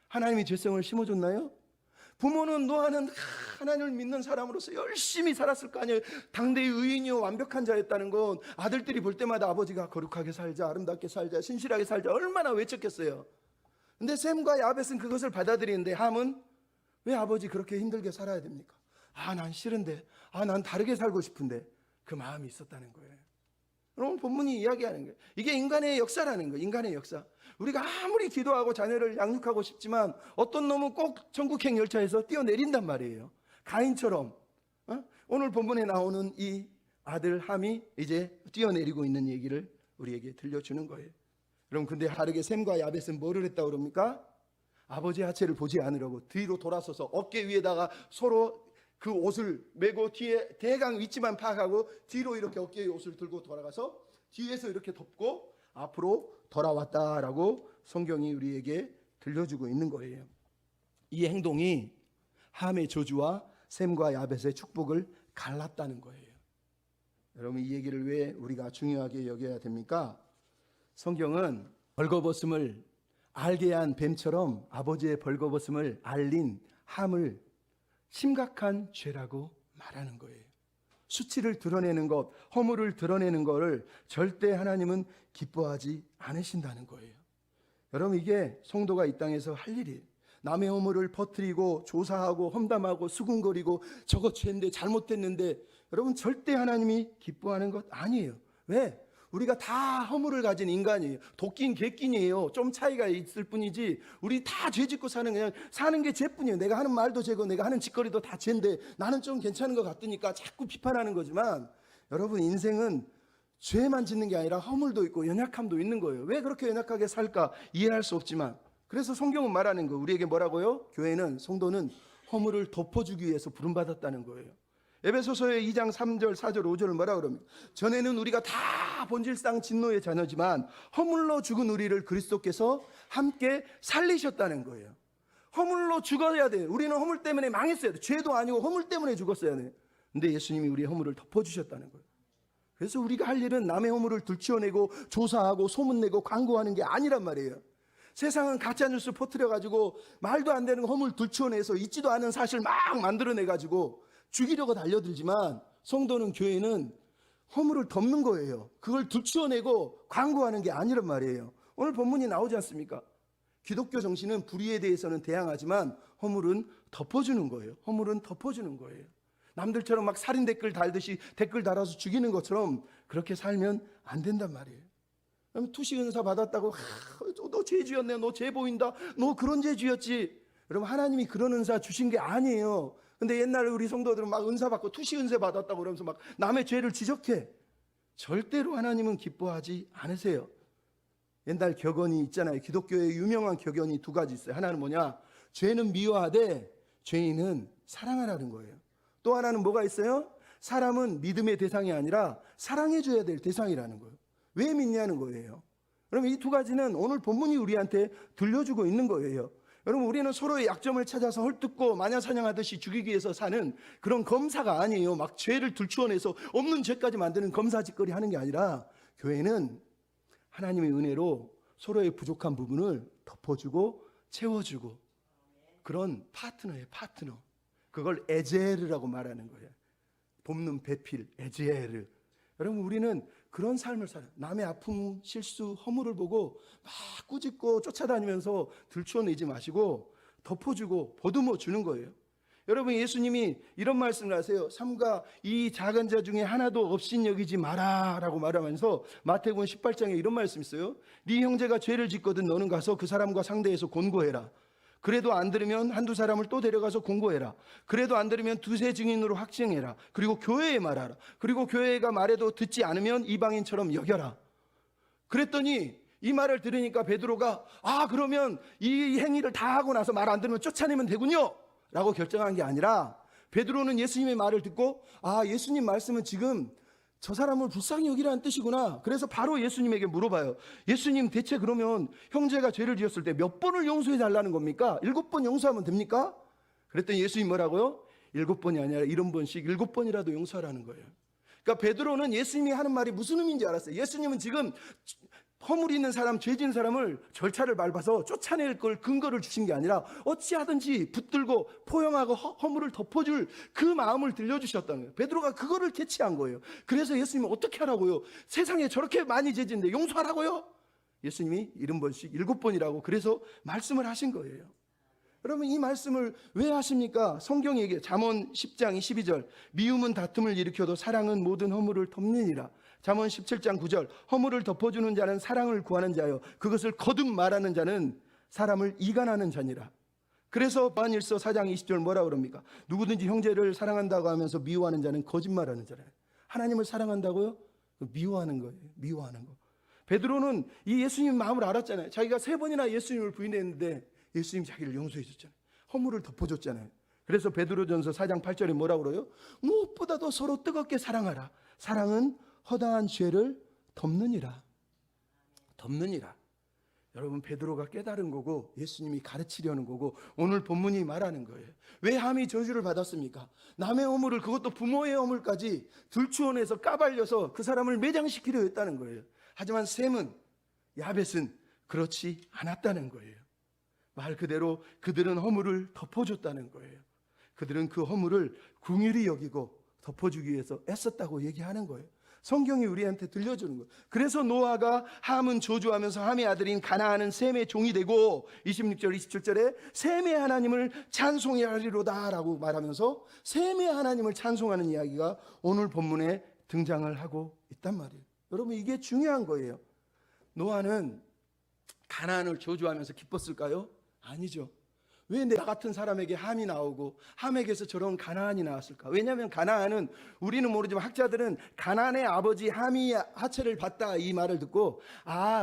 하나님이 죄성을 심어줬나요? 부모는 노아는 하나님을 믿는 사람으로서 열심히 살았을 거 아니에요. 당대의 의인이요 완벽한 자였다는 건 아들들이 볼 때마다 아버지가 거룩하게 살자, 아름답게 살자, 신실하게 살자 얼마나 외쳤겠어요. 근데 셈과 야벳은 그것을 받아들이는데 함은 왜 아버지 그렇게 힘들게 살아야 됩니까? 난 싫은데, 난 다르게 살고 싶은데 그 마음이 있었다는 거예요. 여러분 본문이 이야기하는 거예요. 이게 인간의 역사라는 거예요. 인간의 역사. 우리가 아무리 기도하고 자녀를 양육하고 싶지만 어떤 놈은 꼭 천국행 열차에서 뛰어내린단 말이에요. 가인처럼 오늘 본문에 나오는 이 아들 함이 이제 뛰어내리고 있는 얘기를 우리에게 들려주는 거예요. 여러분 근데 다르게 셈과 야벳은 뭐를 했다고 그럽니까? 아버지의 하체를 보지 않으려고 뒤로 돌아서서 어깨 위에다가 서로 그 옷을 메고 뒤에 대강 위치만 파악하고 뒤로 이렇게 어깨에 옷을 들고 돌아가서 뒤에서 이렇게 덮고 앞으로 돌아왔다라고 성경이 우리에게 들려주고 있는 거예요. 이 행동이 함의 저주와 셈과 야벳의 축복을 갈랐다는 거예요. 여러분 이 얘기를 왜 우리가 중요하게 여겨야 됩니까? 성경은 벌거벗음을 알게 한 뱀처럼 아버지의 벌거벗음을 알린 함을 심각한 죄라고 말하는 거예요. 수치를 드러내는 것, 허물을 드러내는 것을 절대 하나님은 기뻐하지 않으신다는 거예요. 여러분 이게 성도가 이 땅에서 할 일이에요. 남의 허물을 퍼뜨리고 조사하고 험담하고 수군거리고 저거 죄인데 잘못됐는데 여러분 절대 하나님이 기뻐하는 것 아니에요. 왜? 우리가 다 허물을 가진 인간이에요. 도끼인 개끼니에요. 좀 차이가 있을 뿐이지 우리 다 죄짓고 그냥 사는 게 죄뿐이에요. 내가 하는 말도 죄고 내가 하는 짓거리도 다 죄인데 나는 좀 괜찮은 것 같으니까 자꾸 비판하는 거지만 여러분 인생은 죄만 짓는 게 아니라 허물도 있고 연약함도 있는 거예요. 왜 그렇게 연약하게 살까 이해할 수 없지만 그래서 성경은 말하는 거 우리에게 뭐라고요? 교회는 성도는 허물을 덮어주기 위해서 부름받았다는 거예요. 에베소서의 2장 3절 4절 5절을 뭐라 그럽니까? 전에는 우리가 다 본질상 진노의 자녀지만 허물로 죽은 우리를 그리스도께서 함께 살리셨다는 거예요. 허물로 죽어야 돼요. 우리는 허물 때문에 망했어야 돼요. 죄도 아니고 허물 때문에 죽었어야 돼요. 근데 예수님이 우리의 허물을 덮어주셨다는 거예요. 그래서 우리가 할 일은 남의 허물을 들추어내고 조사하고 소문내고 광고하는 게 아니란 말이에요. 세상은 가짜뉴스 퍼뜨려가지고 말도 안 되는 허물 들추어내서 있지도 않은 사실 막 만들어내가지고 죽이려고 달려들지만 성도는 교회는 허물을 덮는 거예요. 그걸 들추어내고 광고하는 게 아니란 말이에요. 오늘 본문이 나오지 않습니까? 기독교 정신은 불의에 대해서는 대항하지만 허물은 덮어주는 거예요. 허물은 덮어주는 거예요. 남들처럼 막 살인 댓글 달듯이 댓글 달아서 죽이는 것처럼 그렇게 살면 안 된단 말이에요. 그럼 투시 은사 받았다고 너 죄지었네, 너 죄 보인다, 너 그런 죄지었지. 여러분, 하나님이 그런 은사 주신 게 아니에요. 근데 옛날에 우리 성도들은 막 은사 받고 투시 은사 받았다고 그러면서 막 남의 죄를 지적해. 절대로 하나님은 기뻐하지 않으세요. 옛날 격언이 있잖아요. 기독교의 유명한 격언이 두 가지 있어요. 하나는 뭐냐? 죄는 미워하되 죄인은 사랑하라는 거예요. 또 하나는 뭐가 있어요? 사람은 믿음의 대상이 아니라 사랑해줘야 될 대상이라는 거예요. 왜 믿냐는 거예요. 그럼 이 두 가지는 오늘 본문이 우리한테 들려주고 있는 거예요. 여러분, 우리는 서로의 약점을 찾아서 헐뜯고 마녀사냥하듯이 죽이기 위해서 사는 그런 검사가 아니에요. 막 죄를 들추어내서 없는 죄까지 만드는 검사짓거리 하는 게 아니라, 교회는 하나님의 은혜로 서로의 부족한 부분을 덮어주고 채워주고 그런 파트너예요. 파트너. 그걸 에제르라고 말하는 거예요. 돕는 배필, 에제르. 여러분, 우리는 그런 삶을 살아요. 남의 아픔, 실수, 허물을 보고 막 꾸짖고 쫓아다니면서 들추어내지 마시고 덮어주고 보듬어 주는 거예요. 여러분, 예수님이 이런 말씀을 하세요. 삼가 이 작은 자 중에 하나도 없인 여기지 마라 라고 말하면서 마태복음 18장에 이런 말씀이 있어요. 네 형제가 죄를 짓거든 너는 가서 그 사람과 상대해서 권고해라. 그래도 안 들으면 한두 사람을 또 데려가서 공고해라. 그래도 안 들으면 두세 증인으로 확증해라. 그리고 교회에 말하라. 그리고 교회가 말해도 듣지 않으면 이방인처럼 여겨라. 그랬더니 이 말을 들으니까 베드로가 그러면 이 행위를 다 하고 나서 말 안 들으면 쫓아내면 되군요 라고 결정한 게 아니라, 베드로는 예수님의 말을 듣고 예수님 말씀은 지금 저 사람을 불쌍히 여기라는 뜻이구나. 그래서 바로 예수님에게 물어봐요. 예수님, 대체 그러면 형제가 죄를 지었을 때 몇 번을 용서해 달라는 겁니까? 7번 용서하면 됩니까? 그랬더니 예수님 뭐라고요? 7번이 아니라 70번씩 7번이라도 용서하라는 거예요. 그러니까 베드로는 예수님이 하는 말이 무슨 의미인지 알았어요. 예수님은 지금 허물 있는 사람, 죄 지은 사람을 절차를 밟아서 쫓아낼 걸 근거를 주신 게 아니라 어찌하든지 붙들고 포용하고 허물을 덮어줄 그 마음을 들려주셨다는 거예요. 베드로가 그거를 캐치한 거예요. 그래서 예수님은 어떻게 하라고요? 세상에 저렇게 많이 죄 지은데 용서하라고요? 예수님이 70번씩 7번이라고 그래서 말씀을 하신 거예요. 여러분, 이 말씀을 왜 하십니까? 성경이 얘기해요. 잠언 10장 12절 미움은 다툼을 일으켜도 사랑은 모든 허물을 덮느니라. 잠언 17장 9절 허물을 덮어주는 자는 사랑을 구하는 자요 그것을 거듭 말하는 자는 사람을 이간하는 자니라. 그래서 요한일서 4장 20절 뭐라 그럽니까? 누구든지 형제를 사랑한다고 하면서 미워하는 자는 거짓말하는 자라. 하나님을 사랑한다고요? 미워하는 거예요. 미워하는 거. 베드로는 이 예수님 마음을 알았잖아요. 자기가 3번이나 예수님을 부인했는데 예수님 자기를 용서해 줬잖아요. 허물을 덮어줬잖아요. 그래서 베드로전서 4장 8절에 뭐라 그래요? 무엇보다도 서로 뜨겁게 사랑하라. 사랑은 허다한 죄를 덮느니라. 덮느니라. 여러분, 베드로가 깨달은 거고 예수님이 가르치려는 거고 오늘 본문이 말하는 거예요. 왜 함이 저주를 받았습니까? 남의 허물을, 그것도 부모의 허물까지 들추어내서 까발려서 그 사람을 매장시키려 했다는 거예요. 하지만 셈은, 야벳은 그렇지 않았다는 거예요. 말 그대로 그들은 허물을 덮어줬다는 거예요. 그들은 그 허물을 긍휼히 여기고 덮어주기 위해서 애썼다고 얘기하는 거예요. 성경이 우리한테 들려주는 거예요. 그래서 노아가 함은 저주하면서 함의 아들인 가나안은 셈의 종이 되고 26절 27절에 셈의 하나님을 찬송하리로다 라고 말하면서 셈의 하나님을 찬송하는 이야기가 오늘 본문에 등장을 하고 있단 말이에요. 여러분, 이게 중요한 거예요. 노아는 가나안을 저주하면서 기뻤을까요? 아니죠. 왜 나 같은 사람에게 함이 나오고 함에게서 저런 가나안이 나왔을까? 왜냐하면 가나안은, 우리는 모르지만 학자들은 가나안의 아버지 함이 하체를 봤다 이 말을 듣고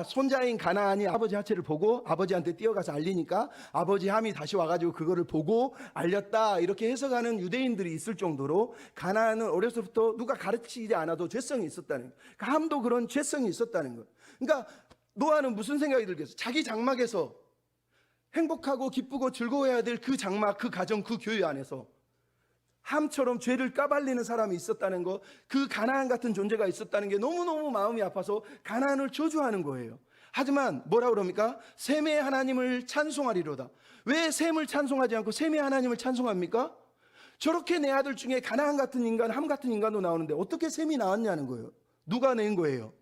손자인 가나안이 아버지 하체를 보고 아버지한테 뛰어가서 알리니까 아버지 함이 다시 와가지고 그거를 보고 알렸다 이렇게 해석하는 유대인들이 있을 정도로 가나안은 어려서부터 누가 가르치지 않아도 죄성이 있었다는 거예요. 함도 그런 죄성이 있었다는 거예요. 그러니까 노아는 무슨 생각이 들겠어요? 자기 장막에서 행복하고 기쁘고 즐거워해야 될 그 장막, 그 가정, 그 교회 안에서 함처럼 죄를 까발리는 사람이 있었다는 거, 그 가나안 같은 존재가 있었다는 게 너무너무 마음이 아파서 가나안을 저주하는 거예요. 하지만 뭐라 그럽니까? 셈의 하나님을 찬송하리로다. 왜 셈을 찬송하지 않고 셈의 하나님을 찬송합니까? 저렇게 내 아들 중에 가나안 같은 인간, 함 같은 인간도 나오는데 어떻게 셈이 나왔냐는 거예요. 누가 낸 거예요?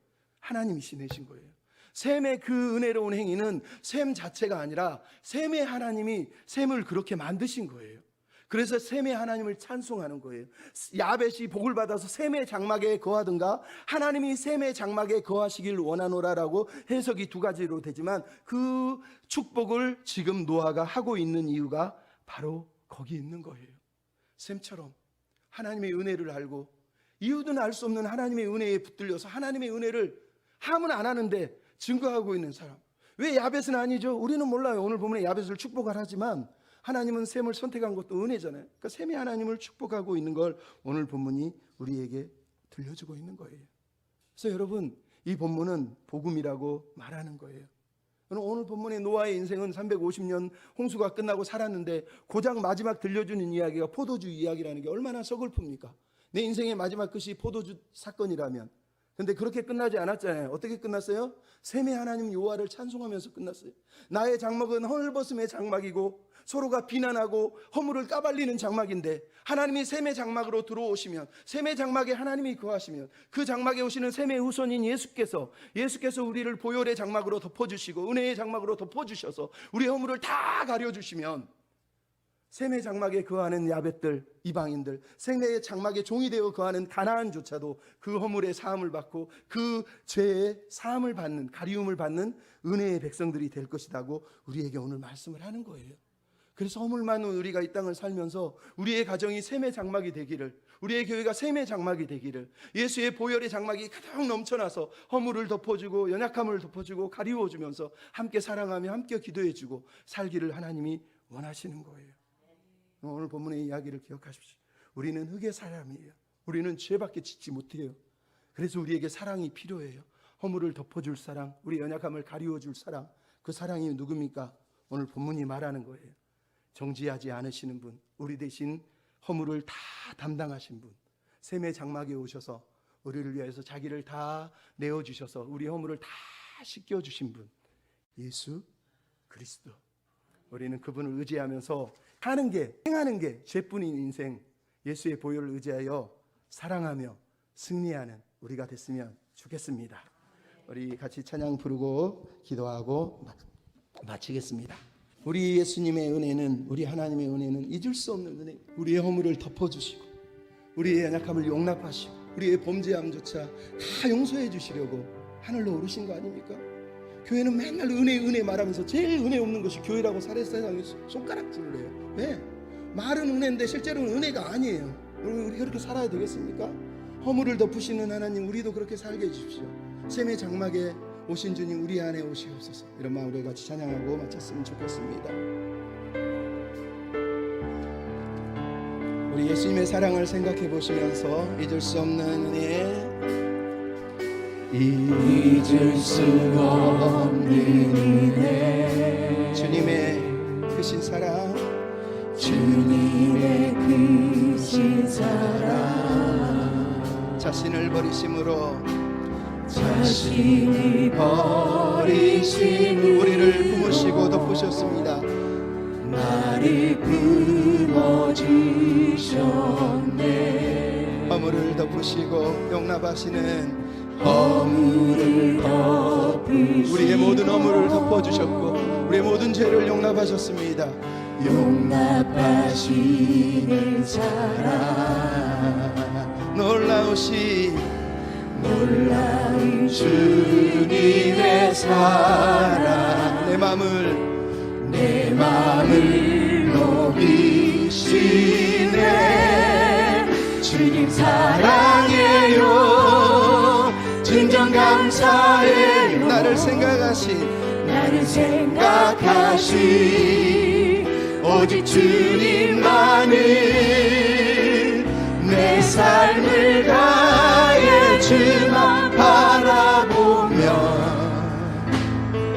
하나님이시 내신 거예요. 셈의 그 은혜로운 행위는 셈 자체가 아니라 셈의 하나님이 셈을 그렇게 만드신 거예요. 그래서 셈의 하나님을 찬송하는 거예요. 야벳이 복을 받아서 셈의 장막에 거하든가 하나님이 셈의 장막에 거하시길 원하노라라고 해석이 두 가지로 되지만 그 축복을 지금 노아가 하고 있는 이유가 바로 거기 있는 거예요. 셈처럼 하나님의 은혜를 알고 이유도 알 수 없는 하나님의 은혜에 붙들려서 하나님의 은혜를 함은 안 하는데 증거하고 있는 사람. 왜 야벳은 아니죠? 우리는 몰라요. 오늘 보면 야벳을 축복하지만 하나님은 셈을 선택한 것도 은혜잖아요. 그러니까 셈이 하나님을 축복하고 있는 걸 오늘 본문이 우리에게 들려주고 있는 거예요. 그래서 여러분, 이 본문은 복음이라고 말하는 거예요. 오늘 본문의 노아의 인생은 350년 홍수가 끝나고 살았는데 고작 마지막 들려주는 이야기가 포도주 이야기라는 게 얼마나 서글픕니까? 내 인생의 마지막 끝이 포도주 사건이라면. 근데 그렇게 끝나지 않았잖아요. 어떻게 끝났어요? 셈의 하나님 여호와를 찬송하면서 끝났어요. 나의 장막은 헐벗음의 장막이고 서로가 비난하고 허물을 까발리는 장막인데 하나님이 셈의 장막으로 들어오시면, 셈의 장막에 하나님이 거하시면, 그 장막에 오시는 셈의 후손인 예수께서 우리를 보혈의 장막으로 덮어주시고 은혜의 장막으로 덮어주셔서 우리의 허물을 다 가려주시면, 셈의 장막에 거하는 야벳들, 이방인들, 셈의 장막에 종이 되어 거하는 가나안조차도 그 허물의 사함을 받고 그 죄의 사함을 받는, 가리움을 받는 은혜의 백성들이 될 것이라고 우리에게 오늘 말씀을 하는 거예요. 그래서 허물 많은 우리가 이 땅을 살면서 우리의 가정이 셈의 장막이 되기를, 우리의 교회가 셈의 장막이 되기를, 예수의 보혈의 장막이 가득 넘쳐나서 허물을 덮어주고 연약함을 덮어주고 가리워주면서 함께 사랑하며 함께 기도해주고 살기를 하나님이 원하시는 거예요. 오늘 본문의 이야기를 기억하십시오. 우리는 흙의 사람이에요. 우리는 죄밖에 짓지 못해요. 그래서 우리에게 사랑이 필요해요. 허물을 덮어줄 사랑, 우리 연약함을 가리워줄 사랑. 그 사랑이 누굽니까? 오늘 본문이 말하는 거예요. 정지하지 않으시는 분, 우리 대신 허물을 다 담당하신 분, 셈의 장막에 오셔서 우리를 위해서 자기를 다 내어주셔서 우리 허물을 다 씻겨주신 분, 예수 그리스도. 우리는 그분을 의지하면서 하는 게, 행하는 게 죄뿐인 인생, 예수의 보혈을 의지하여 사랑하며 승리하는 우리가 됐으면 좋겠습니다. 우리 같이 찬양 부르고 기도하고 마치겠습니다. 우리 예수님의 은혜는, 우리 하나님의 은혜는 잊을 수 없는 은혜. 우리의 허물을 덮어주시고 우리의 연약함을 용납하시고 우리의 범죄함조차 다 용서해 주시려고 하늘로 오르신 거 아닙니까? 교회는 맨날 은혜 말하면서 제일 은혜 없는 것이 교회라고 세상에 손가락질을 해요. 왜? 말은 은혜인데 실제로는 은혜가 아니에요. 우리 그렇게 살아야 되겠습니까? 허물을 덮으시는 하나님, 우리도 그렇게 살게 해주십시오. 셈의 장막에 오신 주님, 우리 안에 오시옵소서. 이런 마음으로 같이 찬양하고 마쳤으면 좋겠습니다. 우리 예수님의 사랑을 생각해 보시면서 잊을 수 없는 은혜, 잊을 수 없는 은혜, 주님의 크신 사랑, 주님의 크신 사랑, 자신을 버리심으로 자신을 버리심으로 우리를 품으시고 덮으셨습니다. 나를 품어주셨네. 허물을 덮으시고 용납하시는, 허물을 덮으시고 우리의 모든 허물을 덮어주셨고 우리의 모든 죄를 용납하셨습니다. 용납하시는 사랑, 놀라운 주님의 사랑, 내 마음을 높이시네. 주님 사랑해요, 진정 감사해요. 나를 생각하시 오직 주님만을 내 삶을 다해 주만 바라보며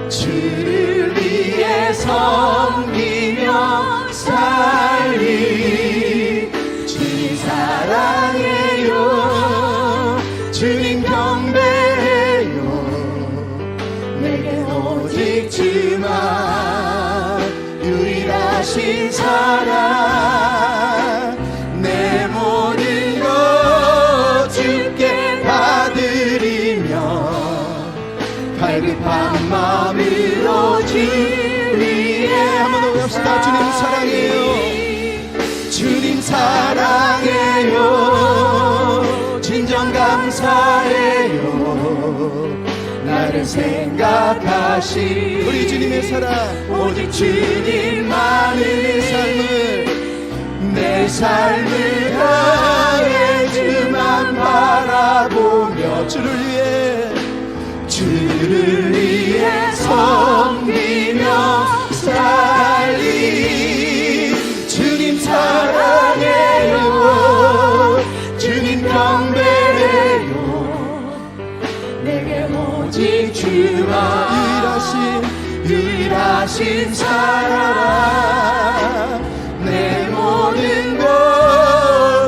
주를 위해 섬기며 살리. 주님 사랑해요, 주님 경배해요. 내겐 오직 주만 유일하신 사랑. 내 모든 것 주께 받으리. 갈급한 마음으로 주 위에 한번 더 외웁시다. 주님 사랑해요. 주님 사랑해요. 진정 감사해요. 나를 생각하시 우리 주님의 사랑, 오직 주님만의 내 삶을 다해 주만 바라보며 주를 위해 섬기며 살리 주님 사랑해요. 주님 경배해요. 내게 오직 주만 유일하신 사랑 내 모든 것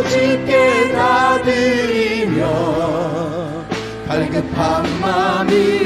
주께 다 드리며 갈급한 마음이